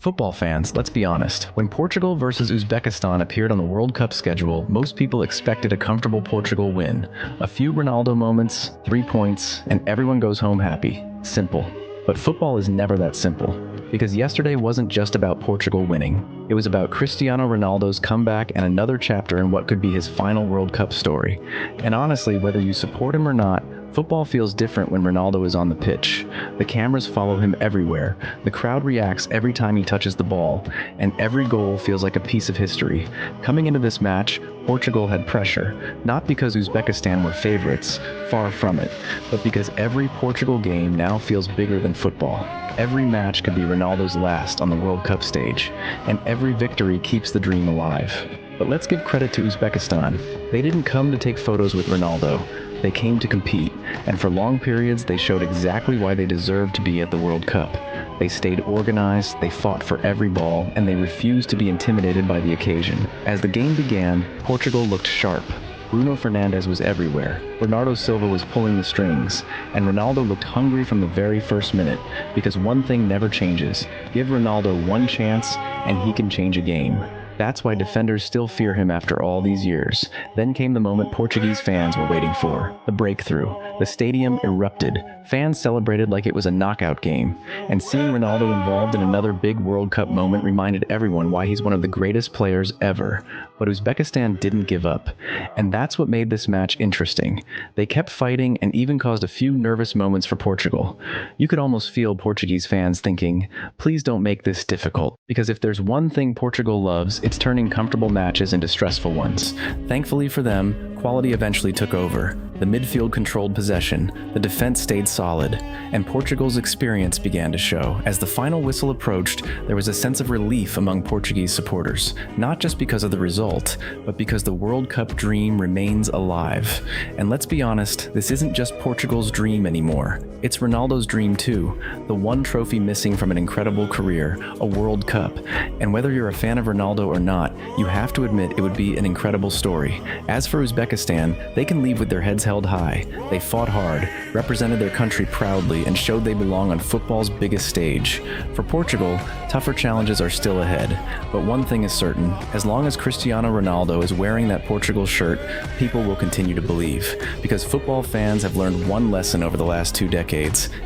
Football fans, let's be honest. When Portugal versus Uzbekistan appeared on the World Cup schedule, most people expected a comfortable Portugal win. A few Ronaldo moments, 3 points, and everyone goes home happy. Simple. But football is never that simple. Because yesterday wasn't just about Portugal winning. It was about Cristiano Ronaldo's comeback and another chapter in what could be his final World Cup story. And honestly, whether you support him or not, football feels different when Ronaldo is on the pitch. The cameras follow him everywhere, the crowd reacts every time he touches the ball, and every goal feels like a piece of history. Coming into this match, Portugal had pressure, not because Uzbekistan were favorites, far from it, but because every Portugal game now feels bigger than football. Every match could be Ronaldo's last on the World Cup stage, and every victory keeps the dream alive. But let's give credit to Uzbekistan. They didn't come to take photos with Ronaldo. They came to compete, and for long periods they showed exactly why they deserved to be at the World Cup. They stayed organized, they fought for every ball, and they refused to be intimidated by the occasion. As the game began, Portugal looked sharp. Bruno Fernandes was everywhere, Bernardo Silva was pulling the strings, and Ronaldo looked hungry from the very first minute, because one thing never changes. Give Ronaldo one chance, and he can change a game. That's why defenders still fear him after all these years. Then came the moment Portuguese fans were waiting for, the breakthrough. The stadium erupted. Fans celebrated like it was a knockout game. And seeing Ronaldo involved in another big World Cup moment reminded everyone why he's one of the greatest players ever. But Uzbekistan didn't give up. And that's what made this match interesting. They kept fighting and even caused a few nervous moments for Portugal. You could almost feel Portuguese fans thinking, please don't make this difficult. Because if there's one thing Portugal loves, it's turning comfortable matches into stressful ones. Thankfully for them, quality eventually took over. The midfield controlled possession, the defense stayed solid, and Portugal's experience began to show. As the final whistle approached, there was a sense of relief among Portuguese supporters, not just because of the result, but because the World Cup dream remains alive. And let's be honest, this isn't just Portugal's dream anymore. It's Ronaldo's dream too, the one trophy missing from an incredible career, a World Cup. And whether you're a fan of Ronaldo or not, you have to admit it would be an incredible story. As for Uzbekistan, they can leave with their heads held high. They fought hard, represented their country proudly, and showed they belong on football's biggest stage. For Portugal, tougher challenges are still ahead. But one thing is certain, as long as Cristiano Ronaldo is wearing that Portugal shirt, people will continue to believe. Because football fans have learned one lesson over the last 2 decades.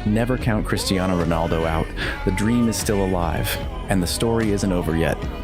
Never count Cristiano Ronaldo out. The dream is still alive, and the story isn't over yet.